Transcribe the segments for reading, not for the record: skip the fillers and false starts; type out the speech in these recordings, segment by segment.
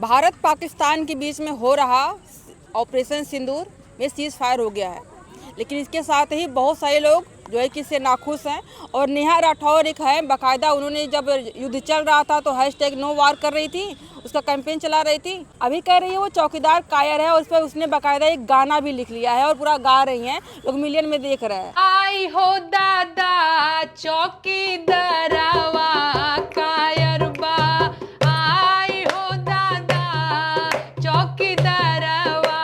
भारत पाकिस्तान के बीच में हो रहा ऑपरेशन सिंदूर में सीज फायर हो गया है, लेकिन इसके साथ ही बहुत सारे लोग जो है कि इससे नाखुश हैं। और नेहा राठौर एक है, बाकायदा उन्होंने जब युद्ध चल रहा था तो हैशटैग नो वार कर रही थी, उसका कैंपेन चला रही थी। अभी कह रही है वो चौकीदार कायर है और उस पर उसने बाकायदा एक गाना भी लिख लिया है और पूरा गा रही हैं, लोग मिलियन में देख रहे हैं। आई हो दादा चौकीदारवा कायर बा, आई हो दादा चौकीदारवा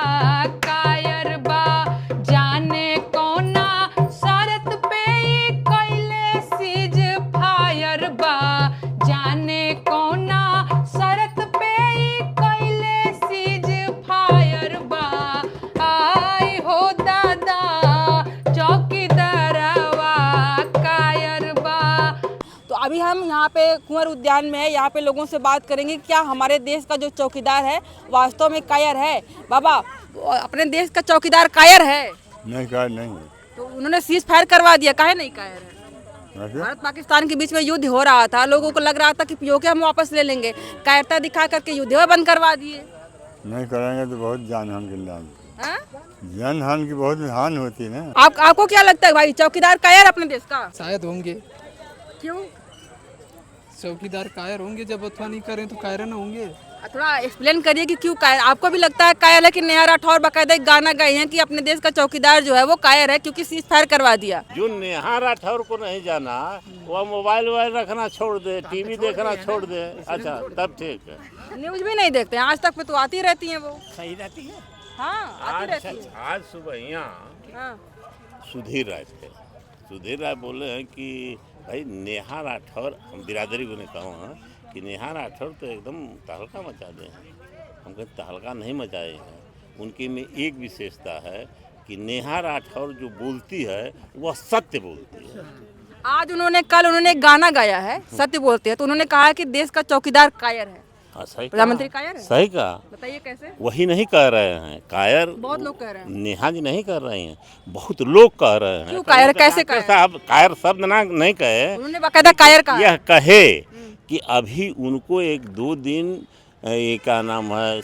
कायर बा, जाने कौना शरत पे कैले सीज फायर बा, जाने कौना शरत पे कैले सीज फायर बा, आई हो दादा चौकीदारवा कायर बा। तो अभी हम यहाँ पे कुंवर उद्यान में है, यहाँ पे लोगों से बात करेंगे क्या हमारे देश का जो चौकीदार है वास्तव में कायर है। बाबा, अपने देश का चौकीदार कायर है? नहीं, कायर नहीं है। तो उन्होंने सीज फायर करवा दिया, काहे नहीं कायर है? वैसे भारत पाकिस्तान के बीच में युद्ध हो रहा था, लोगों को लग रहा था कि पीओके हम वापस ले लेंगे, कायरता दिखा करके युद्ध बंद करवा दिए। नहीं कराएंगे तो बहुत जानहान की हाँ? जानहान की बहुत हानि होती है ना। आपको क्या लगता है भाई, चौकीदार कायर अपने देश का? शायद होंगे। क्यों? चौकीदार कायर होंगे, जब अथवा नहीं करें तो कायर न होंगे। थोड़ा एक्सप्लेन करिए कि क्यों कायर। आपको भी लगता है कायर है कि नेहा राठौर बाकायदा एक गाना गाई है कि अपने देश का चौकीदार जो है वो कायर है क्योंकि सीज फायर करवा दिया? जो नेहा राठौर को नहीं जाना वह मोबाइल वोबाइल रखना छोड़ दे, टीवी देखना छोड़ दे, अच्छा तब ठीक है। न्यूज भी नहीं देखते हैं, आज तक पे तो आती रहती हैं वो। सही रहती है। हाँ, आती रहती है। आज सुबह यहाँ हाँ। सुधीर राय थे, सुधीर राय बोले हैं कि भाई नेहा राठौर, हम बिरादरी को नहीं कहा हैं कि नेहा राठौर तो एकदम तहलका मचा दे। हम कहते तहलका नहीं मचाए हैं, उनके में एक विशेषता है कि नेहा राठौर जो बोलती है वह सत्य बोलती है। आज कल उन्होंने एक गाना गाया है, सत्य बोलते हैं, तो उन्होंने कहा है कि देश का चौकीदार कायर है। हाँ, सही प्रधानमंत्री कायर है? सही कहा। बताइए कैसे? वही नहीं कह रहे हैं कायर, बहुत लोग कह रहे हैं। नेहा जी नहीं कर रहे हैं, बहुत लोग कह रहे हैं। क्यों कायर? कैसे कायर? साहब कायर शब्द ना नहीं कहे, उन्होंने बाकायदा कायर कहा। यह कहे कि अभी उनको 1-2 दिन ये क्या नाम है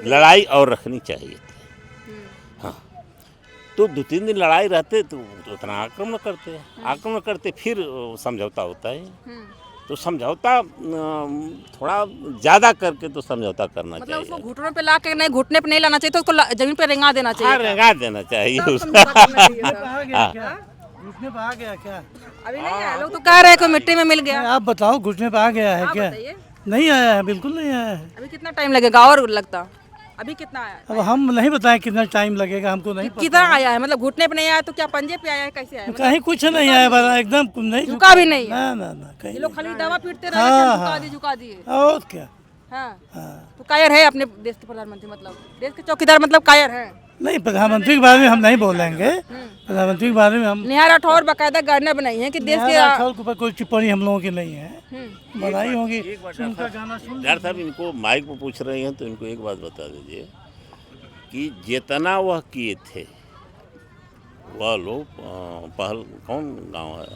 लड़ाई और रखनी चाहिए थी। हाँ, तो 2-3 दिन लड़ाई रहते तो उतना आक्रमण करते फिर समझौता होता है। तो समझौता थोड़ा ज़्यादा करके तो समझौता करना मतलब चाहिए। उसको घुटनों पे ला के नहीं, घुटने पे नहीं लाना चाहिए, तो उसको जमीन पे रेंगा देना चाहिए। हाँ, रेंगा देना चाहिए तब उसका। घुटने पे आ गया क्या? अभी नहीं आया, लोग तो कह रहे हैं कि मिट्टी में मिल गया। आप बताओ, घुटने पे आ गया है आप क्या? बताइए। नहीं आया है, बिल्कुल नहीं आया है। अभी कितना टाइम लगेगा और लगता? अभी कितना आया? अब हम नहीं बताएं कितना टाइम लगेगा, हमको नहीं पता। कितना आया है? मतलब घुटने पे नहीं आया तो क्या पंजे पे आया है, कैसे आया? कहीं कुछ नहीं आया, बड़ा एकदम नहीं झुका भी नहीं है? ना ना ना, कहीं ये लोग खाली दवा पीटते हाँ, रहे, हाँ। झुका दिए। और क्या। हाँ। हाँ। तो कायर है अपने देश के प्रधानमंत्री, मतलब देश के चौकीदार मतलब कायर है? नहीं, प्रधानमंत्री के बारे में हम नहीं बोलेंगे। प्रधानमंत्री के बारे में हम नेहा राठौर बाकायदा गाना बनाई है कि देश के राठौर के ऊपर कोई टिप्पणी हम लोगों की नहीं है, बनाई होगी। उनका गाना सुन डॉक्टर साहब इनको माइक में पूछ रहे हैं तो इनको एक बात बता दीजिए कि जितना वह किए थे वह लोग कौन गांव है?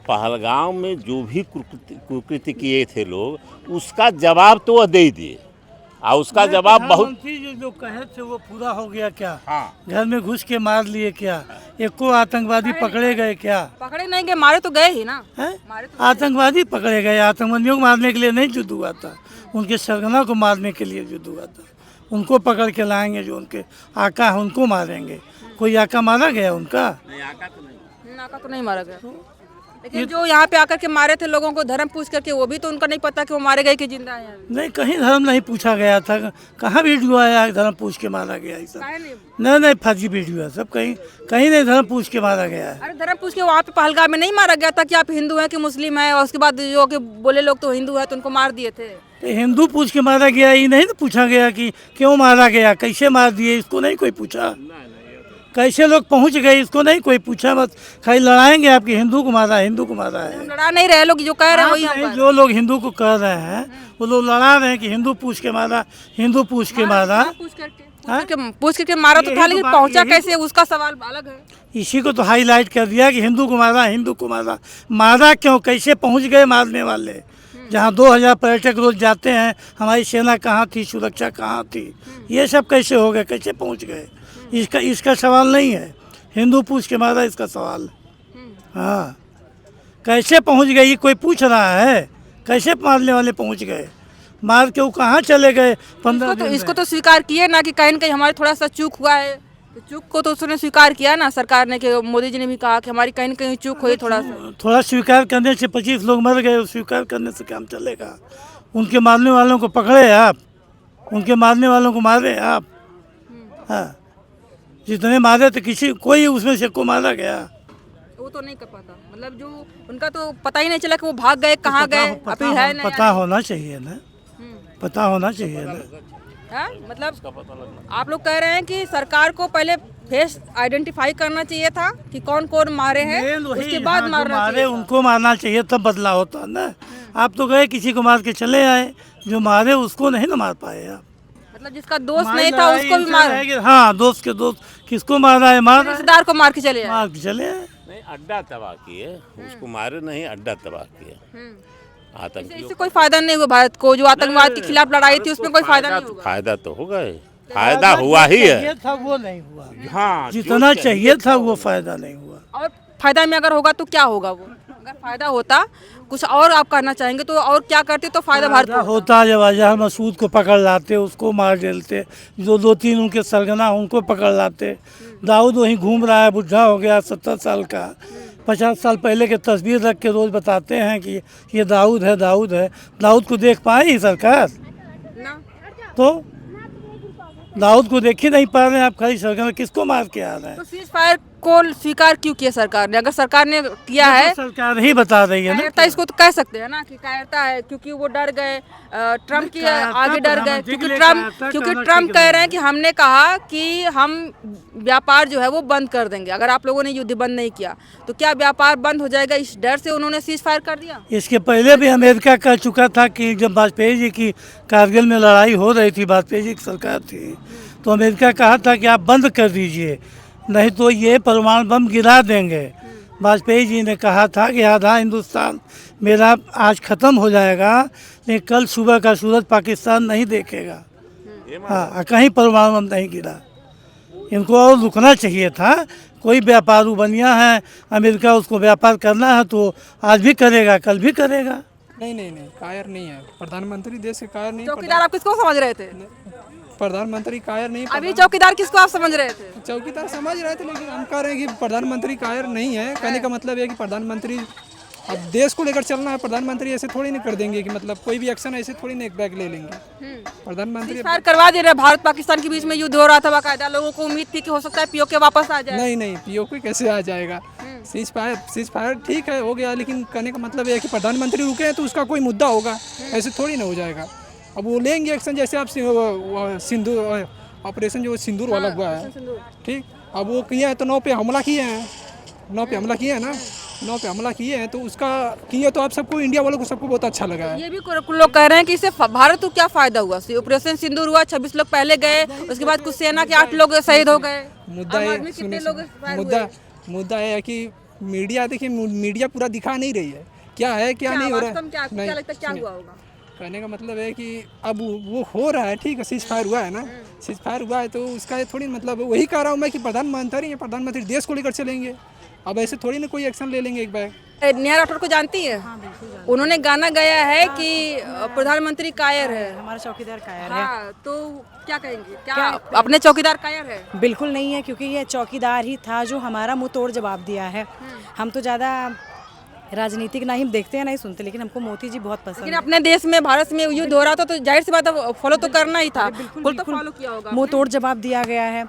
पहलगांव में जो भी कुकृत्य किए थे लोग, उसका जवाब तो वह दे ही दिए और उसका जवाब बहुत। प्रधानमंत्री जो लोग कहे थे वो पूरा हो गया क्या? हाँ। घर में घुस के मार लिए क्या? एको आतंकवादी पकड़े गए क्या? पकड़े नहीं गए, मारे तो गए ही ना। हैं? मारे तो आतंकवादी पकड़े गए। आतंकवादियों को मारने के लिए नहीं युद्ध हुआ था, उनके सरगना को मारने के लिए युद्ध हुआ था। उनको पकड़ के लाएंगे, जो उनके आका है उनको मारेंगे। कोई आका मारा गया उनका? आका तो नहीं मारा गया, लेकिन जो यहाँ पे आकर के मारे थे लोगों को धर्म पूछ करके, वो भी तो उनका नहीं पता कि वो मारे गए कि जिंदा हैं। नहीं, कहीं धर्म नहीं पूछा गया था। कहाँ वीडियो आया है धर्म पूछ के मारा गया? सब काहे नहीं? नहीं, फर्जी वीडियो है सब। कहीं कहीं नहीं धर्म पूछ के मारा गया है। अरे धर्म पूछ के वहाँ पे पहलगाम में नहीं मारा गया था कि आप हिंदू हैं कि मुस्लिम हैं, और उसके बाद जो कि बोले लोग तो हिंदू है तो उनको मार दिए थे। तो हिंदू पूछ के मारा गया, ये नहीं तो पूछा गया कि क्यों मारा गया, कैसे मार दिए, इसको नहीं कोई पूछा। कैसे लोग पहुंच गए, इसको नहीं कोई पूछा। बस खाली लड़ाएंगे आपकी हिंदू को मारा है, हिंदू को मारा है। लड़ा नहीं रहे लोग, जो कह रहे हैं वही हम नहीं, कह रहे जो लोग हिंदू को कह रहे हैं वो लोग लड़ा रहे हैं कि हिंदू पूछ के मारा, हिंदू पूछ के मारा। हैं। पूछ करके मारा तो था, लेकिन पहुंचा कैसे उसका सवाल अलग है। इसी को तो हाईलाइट कर दिया कि हिंदू को मारा, हिंदू को मारा। मारा क्यों, कैसे पहुंच गए मारने वाले, जहाँ 2000 पर्यटक रोज जाते हैं, हमारी सेना कहाँ थी, सुरक्षा कहाँ थी, ये सब कैसे हो गए, कैसे पहुँच गए? इसका सवाल नहीं है, हिंदू पूछ के मारा इसका सवाल है। हाँ, कैसे पहुँच गए ये कोई पूछ रहा है? कैसे मारने वाले पहुँच गए? मार के वो कहाँ चले गए 15 दिन में? इसको तो स्वीकार किए ना कि कहीं न कहीं हमारे थोड़ा सा चूक हुआ है, तो चूक को तो उसने स्वीकार किया ना सरकार ने, कि मोदी जी ने भी कहा कि हमारी कहीं न कहीं चूक हुई थोड़ा सा। थोड़ा स्वीकार करने से 25 लोग मर गए, स्वीकार करने से काम चलेगा? उनके मारने वालों को पकड़े आप, उनके मारने वालों को मारे आप। हाँ, जितने मारे थे कोई उसमें से को मारा गया? वो तो नहीं कर पाता, मतलब जो उनका तो पता ही नहीं चला कि वो भाग गए कहाँ गए, अभी है ना। पता होना चाहिए ना, पता होना चाहिए ना। हाँ, मतलब आप लोग कह रहे हैं कि सरकार को पहले फेस आइडेंटिफाई करना चाहिए था कि कौन कौन मारे हैं, उसके बाद मारना मारे चाहिए था। उनको मारना चाहिए, तब बदला होता ना। आप तो गए किसी को मार के चले आए, जो मारे उसको नहीं ना मार पाए आप। मतलब जिसका दोस्त नहीं था उसको भी मारा। हाँ, दोस्त के दोस्त किसको मारा है? मार रिश्तेदार को मार के चले आए। मार के चले आए। नहीं, अड्डा तबाह किए, उसको मारे नहीं, अड्डा तबाह किए आतंकियों। इससे कोई फायदा नहीं हुआ भारत को, जो आतंकवाद के खिलाफ लड़ाई थी उसमें कोई फायदा नहीं होगा। फायदा तो होगा ही, फायदा हुआ ही है। चाहिए था वो नहीं हुआ, हाँ, जितना चाहिए था वो फायदा नहीं हुआ। और फायदा में अगर होगा तो क्या होगा? वो अगर फायदा होता कुछ और आप करना चाहेंगे तो और क्या करते तो फायदा भारत को होता। जब अजहर मसूद को पकड़ लाते, उसको मार डालते, जो 2-3 उनके सरगना उनको पकड़ लाते। दाऊद वहीं घूम रहा है, बुढ़ा हो गया, 70 साल का, 50 साल पहले के तस्वीर रख के रोज बताते हैं कि ये दाऊद है, दाऊद है। दाऊद को देख पाई सरकार? ना। तो दाऊद को देख ही नहीं पा रहे हैं आप, खाली सरकार किसको मार के आ रहे हैं? तो सीज फायर को स्वीकार क्यों किया सरकार ने? अगर सरकार ने किया है, सरकार ही बता रही है ना। कायरता इसको तो कह सकते हैं ना कि कायरता है, क्योंकि वो डर गए, ट्रम्प की आगे डर गए, क्योंकि ट्रम्प कह रहे हैं कि हमने कहा कि हम व्यापार जो है वो बंद कर देंगे अगर आप लोगों ने युद्ध बंद नहीं किया। तो क्या व्यापार बंद हो जाएगा? इस डर से उन्होंने सीज फायर कर दिया। इसके पहले भी अमेरिका कह चुका था कि जब वाजपेयी जी की कारगिल में लड़ाई हो रही थी, वाजपेयी जी की सरकार थी, तो अमेरिका कहा था कि आप बंद कर दीजिए, नहीं तो ये परमाणु बम गिरा देंगे। वाजपेयी जी ने कहा था कि आधा हिंदुस्तान मेरा आज ख़त्म हो जाएगा, लेकिन कल सुबह का सूरज पाकिस्तान नहीं देखेगा। हाँ, कहीं परमाणु बम नहीं गिरा। इनको और रुकना चाहिए था। कोई व्यापारू बनिया है, अमेरिका उसको व्यापार करना है तो आज भी करेगा, कल भी करेगा। नहीं नहीं नहीं, कायर नहीं है प्रधानमंत्री, देश के कायर नहीं। चौकीदार आप किसको समझ रहे थे? प्रधानमंत्री कायर नहीं। अभी चौकीदार किसको आप समझ रहे थे? चौकीदार समझ रहे थे, लेकिन हम कह रहे हैं कि प्रधानमंत्री कायर नहीं है। कहने का मतलब है कि प्रधानमंत्री अब देश को लेकर चलना है। प्रधानमंत्री ऐसे थोड़ी नहीं कर देंगे कि मतलब कोई भी एक्शन ऐसे थोड़ी नहीं एक बैग ले लेंगे। प्रधानमंत्री फायर करवा दे रहे। भारत पाकिस्तान के बीच में युद्ध हो रहा था बाकायदा, लोगों को उम्मीद थी कि हो सकता है पीओके वापस आ जाए। नहीं नहीं, पीओके कैसे आ जाएगा? सीज फायर ठीक है, हो गया, लेकिन कहने का मतलब है कि प्रधानमंत्री रुके हैं तो उसका कोई मुद्दा होगा, ऐसे थोड़ी ना हो जाएगा। अब वो लेंगे एक्शन, जैसे आप सिंदूर ऑपरेशन जो सिंदूर वाला हुआ है, ठीक, अब वो किए हैं तो 9 पे हमला किए हैं, 9 पे हमला किए हैं ना, 9 पे हमला किए हैं तो उसका किए तो आप सबको, इंडिया वालों को सबको बहुत अच्छा लगा है। ये भी कुछ लोग कह रहे हैं कि इससे भारत को क्या फायदा हुआ? ऑपरेशन सिंदूर हुआ, 26 लोग पहले गए, उसके बाद कुछ सेना के 8 लोग शहीद हो गए। मुद्दा है कि मीडिया, देखिए मीडिया पूरा दिखा नहीं रही है क्या है क्या नहीं हो रहा है। क्या लगता है क्या हुआ होगा? कहने का मतलब है कि अब वो हो रहा है, ठीक है, सीज फायर हुआ है ना, सीज फायर हुआ है तो उसका ये थोड़ी मतलब, वही कह रहा हूँ मैं कि प्रधानमंत्री देश को लेकर चलेंगे। अब ऐसे थोड़ी ना कोई एक्शन ले लेंगे एक बार। नेहा राठौर को जानती है? उन्होंने गाना गाया है कि प्रधानमंत्री कायर है, हमारा चौकीदार कायर है। हाँ, तो क्या कहेंगे? क्या अपने चौकीदार कायर है? बिल्कुल नहीं है, क्योंकि ये चौकीदार ही था जो हमारा मुंह तोड़ जवाब दिया है। हम तो ज़्यादा राजनीतिक ना ही देखते हैं ना ही सुनते, लेकिन हमको मोदी जी बहुत पसंद लेकिन है। अपने देश में, भारत में युद्ध हो रहा था तो जाहिर सी बात है फॉलो तो करना ही था। बिल्कुल तो फॉलो किया होगा। मुंह तोड़ जवाब दिया गया है।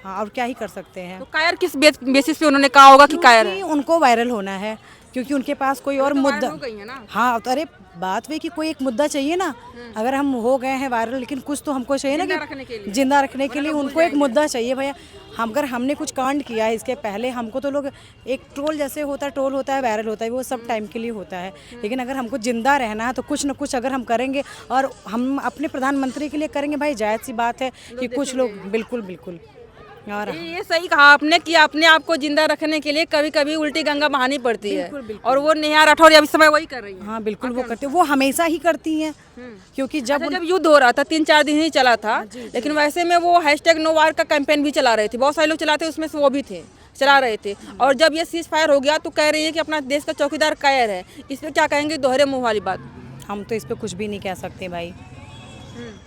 हाँ, और क्या ही कर सकते हैं। तो कायर किस बेसिस पे उन्होंने कहा होगा कि कायर है? क्योंकि उनको वायरल होना है, क्योंकि उनके पास कोई और मुद्दा हो गई है ना। हाँ, तो अरे बात वे कि कोई एक मुद्दा चाहिए ना। अगर हम हो गए हैं वायरल, लेकिन कुछ तो हमको चाहिए ना कि जिंदा रखने के लिए उनको एक मुद्दा चाहिए भैया। अगर हमने कुछ कांड किया है इसके पहले, हमको तो लोग एक ट्रोल जैसे होता है, वायरल होता है, वो सब टाइम के लिए होता है। लेकिन अगर हमको जिंदा रहना है तो कुछ न कुछ अगर हम करेंगे, और हम अपने प्रधानमंत्री के लिए करेंगे भाई, जायज़ सी बात है कि कुछ लोग बिल्कुल बिल्कुल और ये सही कहा आपने कि अपने आप को जिंदा रखने के लिए कभी कभी उल्टी गंगा बहानी पड़ती है, और वो नेहा राठौर अभी समय वही कर रही है। हाँ बिल्कुल वो करते, वो हमेशा ही करती हैं, क्योंकि जब अच्छा, जब युद्ध हो रहा था 3-4 दिन ही चला था, लेकिन वैसे में वो #NoWar का कैंपेन भी चला रहे थे, बहुत सारे लोग चलाते, उसमें से वो भी थे, चला रहे थे। और जब ये सीज फायर हो गया तो कह रही है कि अपना देश का चौकीदार कायर है। इस पर क्या कहेंगे, दोहरे मुंह वाली बात? हम तो इस पे कुछ भी नहीं कह सकते भाई।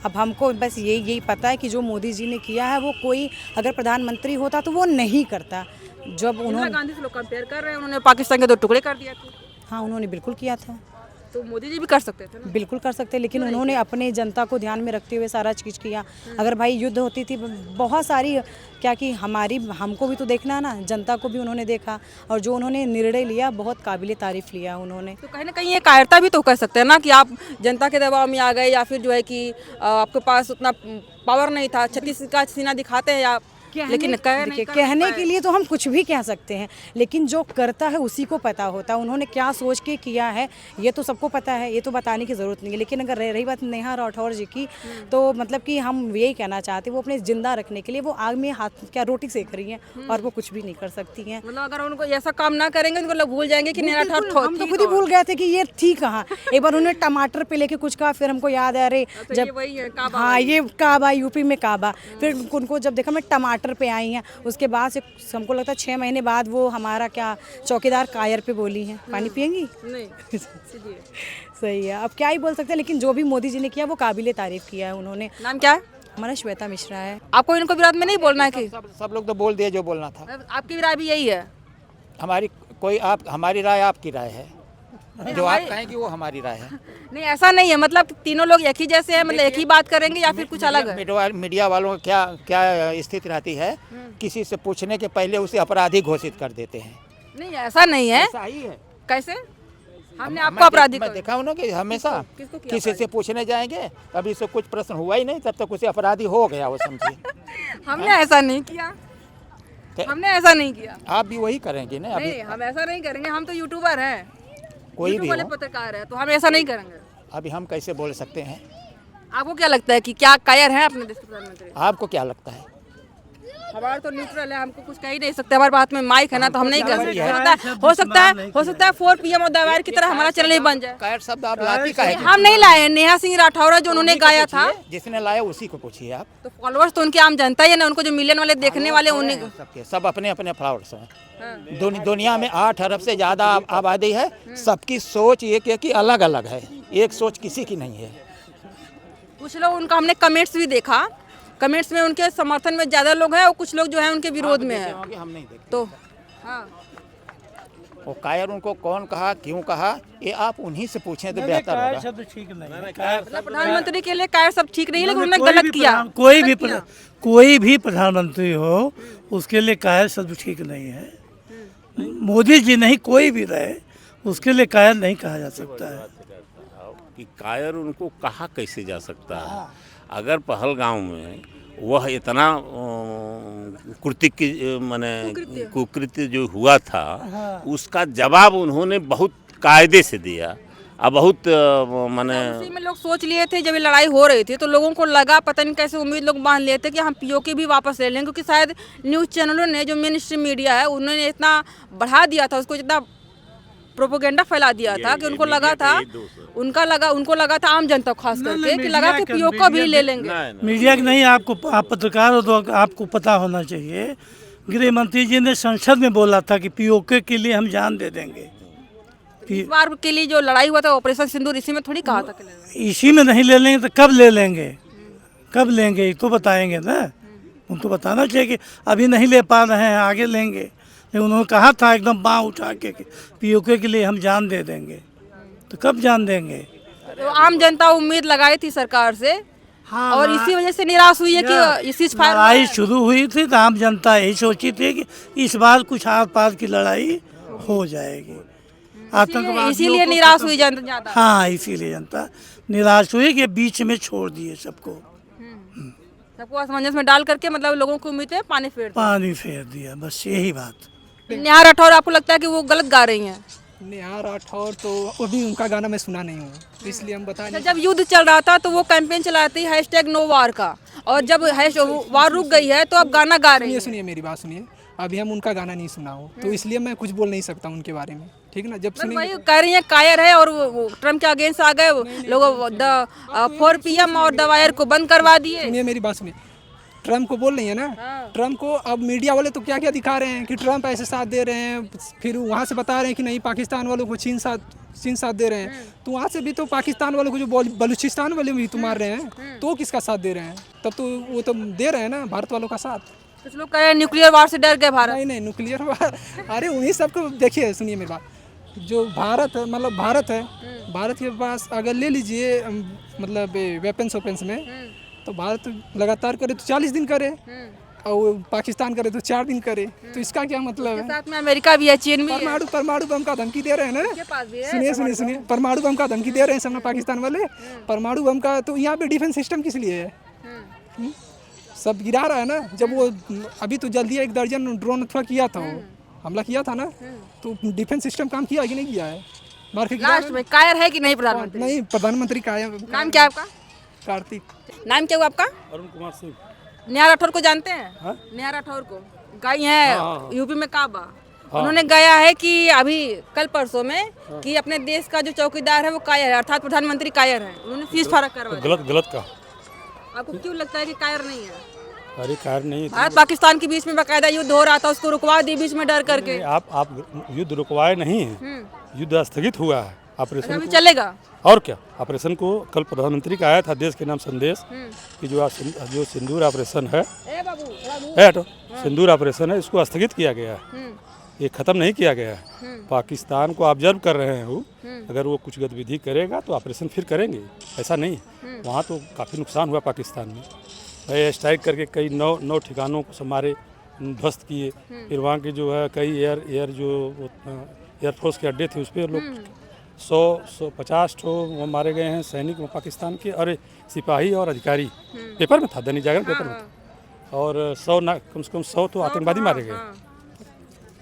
अब हमको बस यही पता है कि जो मोदी जी ने किया है, वो कोई अगर प्रधानमंत्री होता तो वो नहीं करता। जब इंदिरा उन्होंने, गांधी से लोग कंपेयर कर रहे हैं, उन्होंने पाकिस्तान के 2 टुकड़े कर दिया था, हाँ उन्होंने बिल्कुल किया था, तो मोदी जी भी कर सकते थे ना। बिल्कुल कर सकते, लेकिन उन्होंने अपने जनता को ध्यान में रखते हुए सारा चीज़ किया। अगर भाई युद्ध होती थी बहुत सारी, क्या कि हमको भी तो देखना है ना, जनता को भी उन्होंने देखा, और जो उन्होंने निर्णय लिया बहुत काबिले तारीफ लिया उन्होंने। तो कहीं ना कहीं ये कायरता भी तो कह सकते हैं ना, कि आप जनता के दबाव में आ गए, या फिर जो है कि आपके पास उतना पावर नहीं था, 36 का सीना दिखाते हैं आप, लेकिन कहने के लिए तो हम कुछ भी कह सकते हैं, लेकिन जो करता है उसी को पता होता है उन्होंने क्या सोच के किया है, ये तो सबको पता है, ये तो बताने की ज़रूरत नहीं है। लेकिन अगर रही बात नेहा राठौर जी की, तो मतलब कि हम यही कहना चाहते हैं, वो अपने जिंदा रखने के लिए वो आग में हाथ क्या रोटी सेक रही हैं, और वो कुछ भी नहीं कर सकती हैं। मतलब अगर उनको ऐसा काम ना करेंगे उनको लोग भूल जाएंगे कि नेहा राठौर हम तो खुद ही भूल गए थे कि ये थी कहाँ। एक बार उन्होंने टमाटर पे लेके कुछ कहा, फिर हमको याद है, अरे जब वही है काबा, हाँ ये काबा, यूपी में काबा। फिर उनको जब देखा मैं टमाटर पे आई हैं, उसके बाद से हमको लगता है 6 महीने बाद वो हमारा क्या चौकीदार कायर पे बोली हैं, पानी पियेंगी? नहीं सही है, अब क्या ही बोल सकते हैं, लेकिन जो भी मोदी जी ने किया वो काबिले तारीफ किया है उन्होंने। नाम क्या है हमारा श्वेता मिश्रा है। आपको? इनको विरोध में नहीं बोलना है कि सब लोग तो बोल दिए जो बोलना था। आपकी राय भी यही है? हमारी राय आपकी राय है, जो आप कहेंगी वो हमारी राय है। नहीं ऐसा नहीं है, मतलब तीनों लोग एक ही जैसे हैं, मतलब एक ही बात करेंगे या फिर कुछ अलग है? मीडिया वालों का क्या स्थिति रहती है, किसी से पूछने के पहले उसे अपराधी घोषित कर देते हैं। नहीं ऐसा नहीं है। ऐसा ही है। कैसे? हमने आपको अपराधी मैं देखा हूँ ना कि हमेशा किसी से पूछने जाएंगे, अभी से कुछ प्रश्न हुआ ही नहीं, तब तक उसे अपराधी हो गया वो समझिए। हमने ऐसा नहीं किया, हमने ऐसा नहीं किया। आप भी वही करेंगे ना? अभी नहीं हम ऐसा नहीं करेंगे, हम तो यूट्यूबर हैं, कोई भी वाले हो, पत्रकार है, तो हम ऐसा नहीं करेंगे। अभी हम कैसे बोल सकते हैं? आपको क्या लगता है कि क्या कायर है अपने देश के प्रधानमंत्री? आपको क्या लगता है? हमारा तो न्यूट्रल है, हमको कुछ कह ही नहीं सकते, हमारे हाथ में माइक है ना, तो हम नहीं कह सकते। हो सकता है 4 PM और दवायर की तरह हमारा चैनल ही बन जाए। कायर शब्द आप लाती का है? हम नहीं लाए, नेहा सिंह राठौर जो उन्होंने गाया था, जिसने लाया उसी को पूछिए आप। तो फॉलोअर्स तो उनके आम जनता ही है ना, उनको जो मिलियन वाले देखने वाले उन्हीं को। सबके सब अपने अपने फॉलोअर्स हैं। दुनिया में 8 अरब से ज़्यादा आबादी है, सबकी सोच एक एक ही अलग अलग है, एक सोच किसी की नहीं है। कुछ लोग उनका हमने कमेंट्स भी देखा, कमेंट्स में उनके समर्थन में ज़्यादा लोग हैं और कुछ लोग जो है उनके विरोध में है। हम नहीं देखते तो हाँ, वो कायर उनको कौन कहा, क्यों कहा, ये आप उन्हीं से पूछें तो बेहतर होगा। शब्द ठीक नहीं है। मतलब प्रधानमंत्री के लिए कायर सब ठीक नहीं है, लेकिन उन्होंने गलत किया। कोई भी प्रधानमंत्री हो उसके लिए कायर शब्द ठीक नहीं है। मोदी जी नहीं, कोई भी रहे उसके लिए कायर नहीं कहा जा सकता है। कि कायर उनको कहा कैसे जा सकता है? अगर पहलगांव में वह इतना कुकृत्य जो हुआ था, उसका जवाब उन्होंने बहुत कायदे से दिया। अब बहुत उसी में लोग सोच लिए थे, जब ये लड़ाई हो रही थी तो लोगों को लगा, पता नहीं कैसे उम्मीद लोग बांध लिए थे कि हम POK भी वापस ले लेंगे, क्योंकि शायद न्यूज़ चैनलों ने, जो मेन स्ट्रीम मीडिया है, उन्होंने इतना बढ़ा दिया था उसको, इतना प्रोपोगेंडा फैला दिया था कि उनको लगा था, उनको लगा था आम जनता खास करके कि लगा कि POK भी ले लेंगे। मीडिया की नहीं, आप पत्रकार हो तो आपको पता होना चाहिए। गृह मंत्री जी ने संसद में बोला था कि POK के लिए हम जान दे देंगे। इस बार के लिए जो लड़ाई हुआ था ऑपरेशन सिंदूर, इसी में थोड़ी कहा था कि ले लेंगे। इसी में नहीं ले लेंगे तो कब ले लेंगे? कब लेंगे ये तो बताएंगे ना, उनको बताना चाहिए कि अभी नहीं ले पा रहे हैं, आगे लेंगे। उन्होंने कहा था एकदम बाँह उठा के कि POK के लिए हम जान दे देंगे, तो कब जान देंगे? तो आम जनता उम्मीद लगाई थी सरकार से, हाँ, और इसी वजह से निराश हुई है कि इसी लड़ाई शुरू हुई थी तो आम जनता यही सोची थी कि इस बार कुछ आर पार की लड़ाई हो जाएगी। इसीलिए निराश हुई जनता ज्यादा। हाँ, इसीलिए जनता निराश हुई कि बीच में छोड़ दिए सबको, सबको असमंजस में डाल करके, मतलब लोगों को उम्मीद है पानी फेर दिया, बस यही बात। नेहा राठौर आपको लगता है कि वो गलत गा रही हैं? नेहा राठौर तो अभी उनका गाना मैं सुना नहीं हूँ, तो इसलिए हम बता नहीं। जब युद्ध चल रहा था तो वो कैंपेन चलाती #NoWar का, और जब है वार रुक गई है तो अब गाना गा रही सुनिए है। सुनिए मेरी बात सुनिए, अभी हम उनका गाना नहीं सुना हो तो इसलिए मैं कुछ बोल नहीं सकता उनके बारे में, ठीक है ना। जब बस सुनेंगे वही कह रही है कायर है और वो ट्रम्प के अगेंस्ट आ गए लोग 4 PM और द वायर को बंद करवा दिए। सुनिए मेरी बात सुनिए, ट्रम्प को बोल रही है ना, ट्रम्प को अब मीडिया वाले तो क्या क्या दिखा रहे हैं कि ट्रम्प ऐसे साथ दे रहे हैं, फिर वहाँ से बता रहे हैं कि नहीं पाकिस्तान वालों को चीन साथ दे रहे हैं, तो वहाँ से भी तो पाकिस्तान वालों को जो बलूचिस्तान वाले भी तो मार रहे हैं, तो किसका साथ दे रहे हैं? तब तो वो तो दे रहे हैं ना भारत वालों का साथ। कुछ लोग कह रहे हैं न्यूक्लियर वार से डर गए भारत। नहीं न्यूक्लियर वार, अरे उन्हीं सबको देखिए, सुनिए मेरी बात, जो भारत है मतलब भारत है, भारत के पास अगर ले लीजिए मतलब वेपन्स में, तो भारत लगातार करे तो 40 दिन करे और पाकिस्तान करे तो 4 दिन करे, तो इसका क्या मतलब है? साथ में अमेरिका भी है, चीन भी है। परमाणु बम का धमकी दे रहे हैं ना, पास भी है। सुनिए परमाणु बम का धमकी दे रहे हैं सब पाकिस्तान वाले, परमाणु बम का, तो यहाँ पे डिफेंस सिस्टम किस लिए है? सब गिरा रहा है ना। जब वो अभी तो जल्दी 1 दर्जन ड्रोन अथवा किया था, वो हमला किया था ना, तो डिफेंस सिस्टम काम किया कि नहीं किया है? मार के लास्ट में कायर है कि नहीं प्रधानमंत्री? नहीं, प्रधानमंत्री का है। नाम क्या है आपका? कार्तिक। नाम क्या हुआ आपका? अरुण कुमार सिंह। नेहा राठौर को जानते हैं? नेहा राठौर को गई है यूपी में काबा, उन्होंने गया है कि अभी कल परसों में कि अपने देश का जो चौकीदार है वो कायर है, अर्थात प्रधानमंत्री कायर है, उन्होंने फीस फर्क करवा दिया। गलत का। आपको क्यों लगता है कि कायर नहीं है? अरे कार नहीं, भारत पाकिस्तान के बीच में बाकायदा युद्ध हो रहा था, उसको रुकवा दी बीच में डर करके। आप युद्ध रुकवाए नहीं है, युद्ध स्थगित हुआ है ऑपरेशन अभी को। चलेगा और क्या ऑपरेशन को कल प्रधानमंत्री का आया था देश के नाम संदेश कि जो सिंदूर ऑपरेशन है, सिंदूर ऑपरेशन है, इसको स्थगित किया गया है, ये खत्म नहीं किया गया है। पाकिस्तान को ऑब्जर्व कर रहे हैं वो, अगर वो कुछ गतिविधि करेगा तो ऑपरेशन फिर करेंगे, ऐसा नहीं है। वहाँ तो काफ़ी नुकसान हुआ पाकिस्तान में, एयर स्ट्राइक करके कई 9 ठिकानों को मारे, ध्वस्त किए। फिर वहाँ के जो है कई एयरफोर्स के अड्डे थे, उस पर लोग 150 वो मारे गए हैं सैनिक पाकिस्तान के, और सिपाही और अधिकारी। पेपर में था, दैनिक जागरण पेपर में था। और कम से कम 100 तो आतंकवादी मारे गए।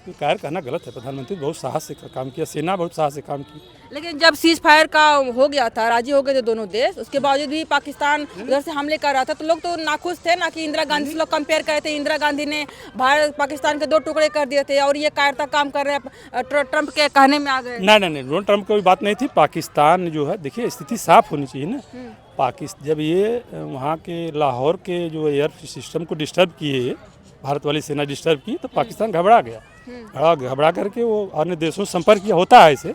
तो कायर कहना गलत है। प्रधानमंत्री बहुत साहस से काम किया, सेना बहुत साहस से काम की। लेकिन जब सीज फायर का हो गया था, राजी हो गए थे दोनों देश, उसके बावजूद भी पाकिस्तान उधर से हमले कर रहा था, तो लोग तो नाखुश थे ना कि इंदिरा गांधी से लोग कंपेयर करे थे, इंदिरा गांधी ने भारत पाकिस्तान के 2 टुकड़े कर दिए थे और ये कायरता काम कर रहे हैं, ट्रम्प के कहने में आ गए। नहीं, डोनाल्ड ट्रम्प की बात नहीं थी। पाकिस्तान जो है, देखिए स्थिति साफ होनी चाहिए ना। जब ये वहाँ के लाहौर के जो एयर सिस्टम को डिस्टर्ब किए, भारत वाली सेना डिस्टर्ब की, तो पाकिस्तान घबरा गया। घबरा करके वो अन्य देशों से संपर्क किया, होता है ऐसे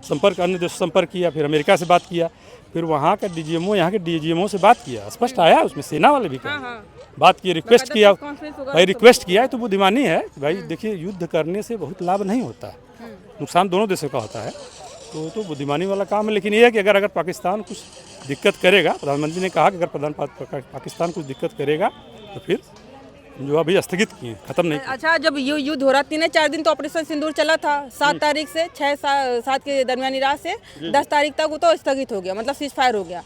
संपर्क, अन्य देशों से संपर्क किया, फिर अमेरिका से बात किया, फिर वहाँ का डीजीएमओ, यहाँ के डीजीएमओ से बात किया, स्पष्ट आया उसमें, सेना वाले भी कहा, बात की, रिक्वेस्ट किया भाई, रिक्वेस्ट किया है तो बुद्धिमानी है भाई। देखिए युद्ध करने से बहुत लाभ नहीं होता है, नुकसान दोनों देशों का होता है, तो बुद्धिमानी वाला काम है। लेकिन ये है कि अगर पाकिस्तान कुछ दिक्कत करेगा, प्रधानमंत्री ने कहा कि अगर पाकिस्तान कुछ दिक्कत करेगा तो फिर जो अभी स्थगित किए, खत्म नहीं। अच्छा, जब युद्ध हो रहा 3-4 दिन तो ऑपरेशन सिंदूर चला था, 7 तारीख से 6-7 के दरमियानी रात से 10 तारीख तक वो तो स्थगित हो गया, मतलब सीज फायर हो गया।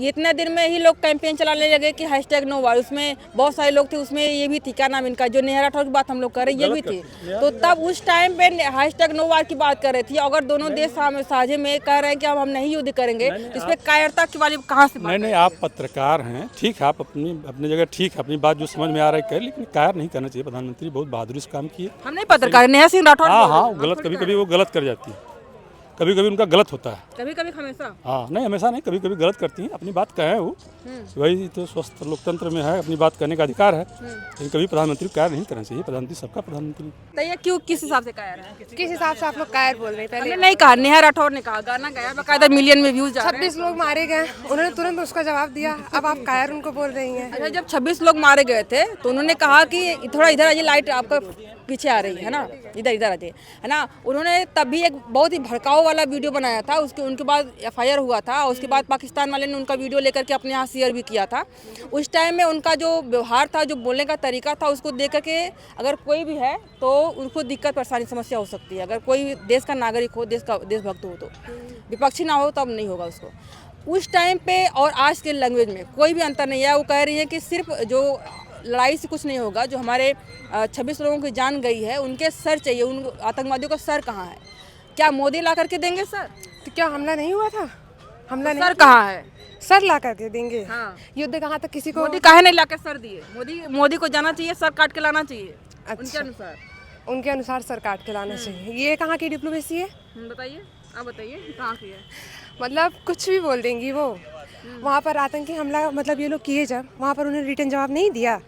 इतने दिन में ही लोग कैंपेन चलाने लगे कि #नो वार, उसमें बहुत सारे लोग थे, उसमें ये भी थी, क्या नाम इनका, जो नेहा राठौर की बात हम लोग कर रहे हैं, ये भी थी। तो तब उस टाइम पे #नो वार की बात कर रही थी। अगर दोनों देश साझे में कह रहे हैं कि अब हम नहीं युद्ध करेंगे, तो इस पर कायरता की वाली कहाँ से? नहीं, आप पत्रकार हैं, ठीक है, आप अपनी जगह ठीक है, अपनी बात जो समझ में आ रहा है, लेकिन कायर नहीं करना चाहिए। प्रधानमंत्री बहुत बहादुरी से काम किए। हम नहीं पत्रकार, नेहा सिंह राठौर। हाँ, कभी वो गलत कर जाती है, कभी उनका गलत होता है, कभी हमेशा। हाँ, नहीं हमेशा नहीं, कभी गलत करती हैं, अपनी बात कहें वो, वही तो स्वस्थ लोकतंत्र में है, अपनी बात करने का अधिकार है। लेकिन कभी प्रधानमंत्री कायर नहीं करना चाहिए, प्रधानमंत्री सबका प्रधानमंत्री। तो ये क्यों, किस हिसाब से कायर है? किस हिसाब से आप लोग कायर बोल रहे हैं? पहले नहीं कहा, नेहा राठौर ने कहा, गाना गाया, बाकायदा मिलियन में व्यूज जा रहे हैं। 26 लोग मारे गए, उन्होंने तुरंत उसका जवाब दिया, अब आप कायर उनको बोल रही हैं। अच्छा, जब 26 लोग मारे गए थे तो उन्होंने कहा कि थोड़ा इधर आइए, लाइट आपका पीछे आ रही है ना, इधर आ जाइए, है ना। उन्होंने तब भी एक बहुत ही भड़काऊ वाला वीडियो बनाया था, उनके बाद FIR हुआ था, उसके बाद पाकिस्तान वाले ने उनका वीडियो लेकर के अपने यहाँ शेयर भी किया था। उस टाइम में उनका जो व्यवहार था, जो बोलने का तरीका था, उसको देख करके अगर कोई भी है तो उनको दिक्कत परेशानी समस्या हो सकती है। अगर कोई देश का नागरिक हो, देशभक्त हो, तो विपक्षी ना हो तब नहीं होगा उसको। उस टाइम पे और आज के लैंग्वेज में कोई भी अंतर नहीं है। वो कह रही है कि सिर्फ जो लड़ाई से कुछ नहीं होगा, जो हमारे 26 लोगों की जान गई है, उनके सर चाहिए, उन आतंकवादियों का सर कहाँ है? क्या मोदी ला करके देंगे सर? तो क्या हमला नहीं हुआ था? हमला सर कहाँ है? सर ला करके देंगे। हाँ। युद्ध कहाँ तक किसी को मोदी काहे नहीं लाके सर दिए? मोदी को जाना चाहिए, सर काट के लाना चाहिए उनके अनुसार। उनके अनुसार सर काट के लाना चाहिए। ये कहाँ की डिप्लोमेसी है? बताइए, आप बताइए कहाँ की है? मतलब कुछ भी बोल देंगी वो। वहाँ पर आतंकी हमला मतलब ये लोग किए जब, वहाँ पर उन्हें रिटर्न जवाब नहीं दिया।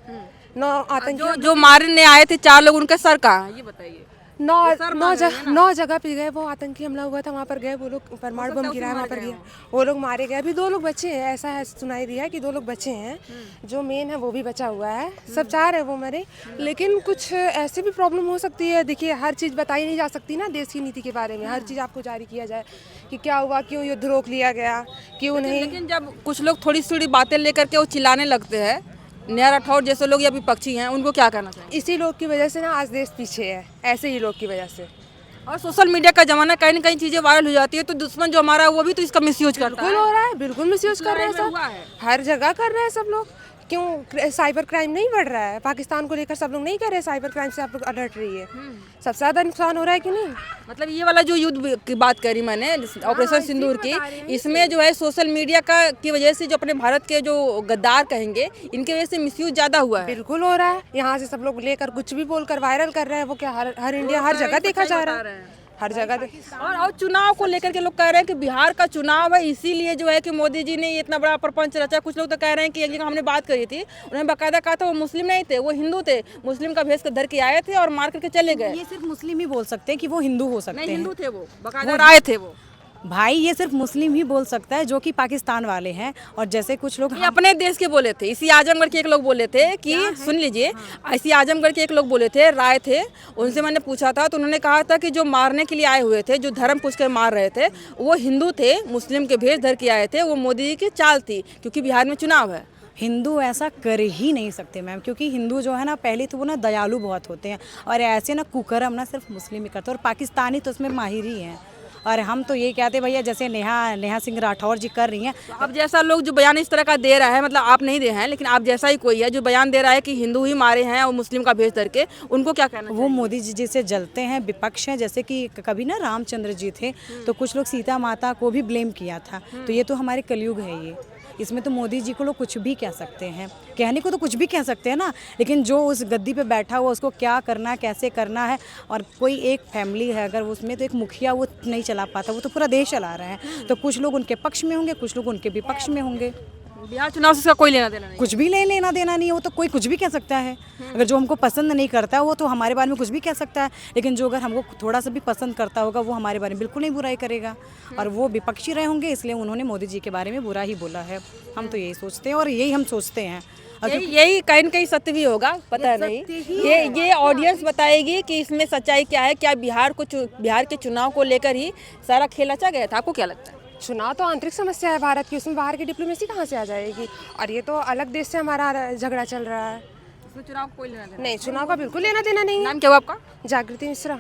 9 आतंकी जो मारने आए थे 4 लोग, उनके सर कहाँ है ये बताइए। 9 जगह पे गए, वो आतंकी हमला हुआ था, वहाँ पर गए वो लोग, परमाणु बम गिराया वहाँ पर गया, वो लोग मारे गए। अभी 2 लोग बचे हैं, ऐसा है सुनाई दिया है कि 2 लोग बचे हैं। जो मेन है वो भी बचा हुआ है, सब 4 है वो मरे। लेकिन कुछ ऐसी भी प्रॉब्लम हो सकती है। देखिए हर चीज़ बताई नहीं जा सकती ना देश की नीति के बारे में, हर चीज़ आपको जारी किया जाए कि क्या हुआ, क्यों युद्ध रोक लिया गया, क्यों नहीं। लेकिन जब कुछ लोग थोड़ी थोड़ी बातें लेकर के वो चिल्लाने लगते हैं, नेहा राठौर जैसे लोग या विपक्षी हैं, उनको क्या कहना चाहिए? इसी लोग की वजह से ना आज देश पीछे है, ऐसे ही लोग की वजह से। और सोशल मीडिया का जमाना, कहीं ना कहीं चीजें वायरल हो जाती है तो दुश्मन जो हमारा है वो भी तो इसका मिसयूज करता है। बिल्कुल हो रहा है, बिल्कुल मिसयूज कर रहे हैं सब, हुआ है। हर जगह कर रहे हैं सब लोग। क्यों साइबर क्राइम नहीं बढ़ रहा है? पाकिस्तान को लेकर सब लोग नहीं कर रहे, साइबर क्राइम से आप लोग अलर्ट रही है। सबसे ज्यादा नुकसान हो रहा है कि नहीं? मतलब ये वाला जो युद्ध की बात करी मैंने, ऑपरेशन सिंदूर की, इसमें जो है सोशल मीडिया का की वजह से जो अपने भारत के जो गद्दार कहेंगे, इनकी वजह से मिसयूज ज्यादा हुआ है। बिल्कुल हो रहा है। यहाँ से सब लोग लेकर कुछ भी बोलकर वायरल कर रहे हैं। वो क्या हर इंडिया हर जगह देखा जा रहा है, हर जगह और चुनाव को लेकर के लोग कह रहे हैं कि बिहार का चुनाव है, इसीलिए जो है कि मोदी जी ने इतना बड़ा प्रपंच रचा। कुछ लोग तो कह रहे हैं कि एक जगह हमने बात करी थी, उन्होंने बाकायदा कहा था वो मुस्लिम नहीं थे, वो हिंदू थे, मुस्लिम का भेष धर के आए थे और मार करके चले गए। ये सिर्फ मुस्लिम ही बोल सकते हैं कि वो हिंदू हो सकते नहीं, हैं। हिंदू थे वो, बाकायदा आए थे वो। भाई ये सिर्फ मुस्लिम ही बोल सकता है जो कि पाकिस्तान वाले हैं। और जैसे कुछ लोग ये अपने देश के बोले थे। इसी आजमगढ़ के एक लोग बोले थे कि सुन लीजिए, इसी आजमगढ़ के एक लोग बोले थे, राय थे, उनसे मैंने पूछा था तो उन्होंने कहा था कि जो मारने के लिए आए हुए थे, जो धर्म पूछ कर मार रहे थे, वो हिंदू थे, मुस्लिम के भेष धर के आए थे। वो मोदी जी की चाल थी क्योंकि बिहार में चुनाव है। हिंदू ऐसा कर ही नहीं सकते मैम, क्योंकि हिंदू जो है ना, पहले तो वो ना दयालु बहुत होते हैं और ऐसे ना कुकर्म ना सिर्फ मुस्लिम ही करते हैं और पाकिस्तानी तो उसमें माहिर ही हैं। और हम तो ये कहते भैया जैसे नेहा सिंह राठौर जी कर रही हैं। तो अब जैसा लोग जो बयान इस तरह का दे रहा है, मतलब आप नहीं दे हैं लेकिन आप जैसा ही कोई है जो बयान दे रहा है कि हिंदू ही मारे हैं और मुस्लिम का भेष धर के, उनको क्या कहना वो मोदी जी जिसे जलते हैं, विपक्ष हैं। जैसे कि कभी ना रामचंद्र जी थे तो कुछ लोग सीता माता को भी ब्लेम किया था। तो ये तो हमारे कलयुग है ये, इसमें तो मोदी जी को लोग कुछ भी कह सकते हैं, कहने को तो कुछ भी कह सकते हैं ना, लेकिन जो उस गद्दी पे बैठा हुआ उसको क्या करना है, कैसे करना है। और कोई एक फैमिली है अगर उसमें, तो एक मुखिया वो नहीं चला पाता, वो तो पूरा देश चला रहे हैं। तो कुछ लोग उनके पक्ष में होंगे, कुछ लोग उनके विपक्ष में होंगे। बिहार चुनाव से इसका कोई लेना देना नहीं, कुछ भी नहीं लेना देना नहीं है। वो तो कोई कुछ भी कह सकता है। अगर जो हमको पसंद नहीं करता वो तो हमारे बारे में कुछ भी कह सकता है, लेकिन जो अगर हमको थोड़ा सा भी पसंद करता होगा वो हमारे बारे में बिल्कुल नहीं बुराई करेगा। और वो विपक्षी रहे होंगे इसलिए उन्होंने मोदी जी के बारे में बुरा ही बोला है। हम तो यही सोचते हैं और यही हम सोचते हैं। यही कहीं न कहीं सत्य भी होगा, पता नहीं। ये ऑडियंस बताएगी कि इसमें सच्चाई क्या है। क्या बिहार के चुनाव को लेकर ही सारा खेल रचा गया था? आपको क्या लगता है? चुनाव तो आंतरिक समस्या है भारत की, उसमें बाहर की डिप्लोमेसी कहाँ से आ जाएगी? और ये तो अलग देश से हमारा झगड़ा चल रहा है। इसमें चुनाव कोई लेना देना नहीं, चुनाव का बिल्कुल लेना देना नहीं है। नाम क्या हुआ आपका? जागृति मिश्रा।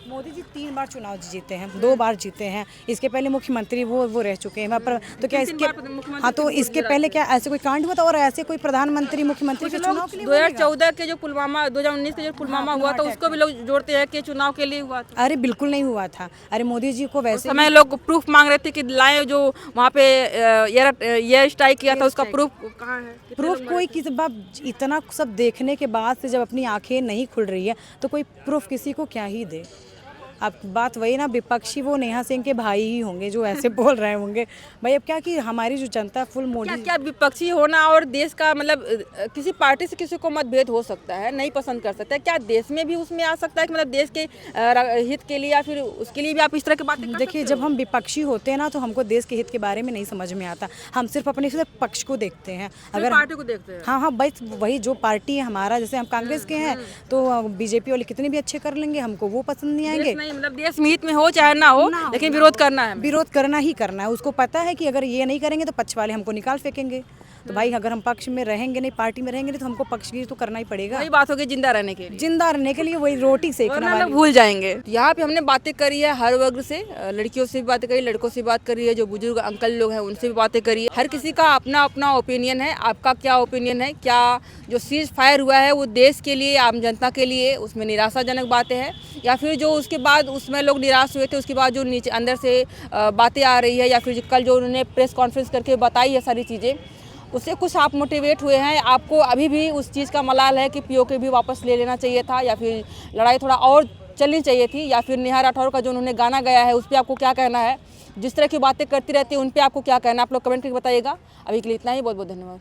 मोदी जी 3 बार चुनाव जीते हैं, 2 बार जीते हैं। इसके पहले मुख्यमंत्री वो रह चुके हैं वहाँ पर। तो क्या इसके हाँ, तो इसके पहले क्या ऐसे कोई कांड हुआ था? और ऐसे कोई प्रधानमंत्री मुख्यमंत्री के चुनाव के लिए 2014 के जो पुलवामा, 2019 के जो पुलवामा हुआ था, उसको भी लोग जोड़ते हैं कि चुनाव के लिए हुआ था। अरे बिल्कुल नहीं हुआ था। अरे मोदी जी को वैसे समय लोग प्रूफ मांग रहे थे कि लाए, जो वहाँ पे एयर स्ट्राइक किया था उसका प्रूफ कहाँ है? प्रूफ कोई किसी बात, इतना सब देखने के बाद से जब अपनी आंखें नहीं खुल रही है तो कोई प्रूफ किसी को क्या ही दे। अब बात वही ना, विपक्षी वो नेहा सिंह के भाई ही होंगे जो ऐसे बोल रहे होंगे। भाई अब क्या कि हमारी जो जनता फुल मोदी, क्या विपक्षी होना और देश का मतलब किसी पार्टी से किसी को मतभेद हो सकता है, नहीं पसंद कर सकता है, क्या देश में भी उसमें आ सकता है कि मतलब देश के हित के लिए या फिर उसके लिए भी आप इस तरह की बातें? देखिए जब हम विपक्षी होते हैं ना तो हमको देश के हित के बारे में नहीं समझ में आता। हम सिर्फ अपने सिर्फ पक्ष को देखते हैं। अगर पार्टी को देखते हैं, हाँ बस वही जो पार्टी है हमारा, जैसे हम कांग्रेस के हैं तो बीजेपी वाले कितने भी अच्छे कर लेंगे, हमको वो पसंद नहीं आएंगे। मतलब देश में हित में हो चाहे ना हो, लेकिन विरोध करना है, विरोध करना ही करना है। उसको पता है कि अगर ये नहीं करेंगे तो पक्ष वाले हमको निकाल फेंकेंगे। तो भाई अगर हम पक्ष में रहेंगे नहीं, पार्टी में रहेंगे नहीं, तो हमको पक्षगीर तो करना ही पड़ेगा। वही बात होगी जिंदा रहने के लिए, जिंदा रहने के लिए वही रोटी सेकना वरना लोग वाली। भूल जाएंगे। यहाँ पे हमने बातें करी है हर वर्ग से, लड़कियों से भी बातें करी, लड़कों से भी बात करी है, जो बुजुर्ग अंकल लोग हैं उनसे भी बातें करी है। हर किसी का अपना अपना ओपिनियन है। आपका क्या ओपिनियन है? क्या जो सीज फायर हुआ है वो देश के लिए, आम जनता के लिए उसमें निराशाजनक बातें हैं, या फिर जो उसके बाद उसमें लोग निराश हुए थे उसके बाद जो नीचे अंदर से बातें आ रही है, या फिर कल जो उन्होंने प्रेस कॉन्फ्रेंस करके बताई है सारी चीज़ें, उससे कुछ आप मोटिवेट हुए हैं? आपको अभी भी उस चीज़ का मलाल है कि पीओके भी वापस ले लेना चाहिए था, या फिर लड़ाई थोड़ा और चलनी चाहिए थी, या फिर नेहा राठौर का जो उन्होंने गाना गाया है उस पर आपको क्या कहना है? जिस तरह की बातें करती रहती है उन पर आपको क्या कहना है? आप लोग कमेंट करके बताइएगा। अभी के लिए इतना ही, बहुत बहुत धन्यवाद।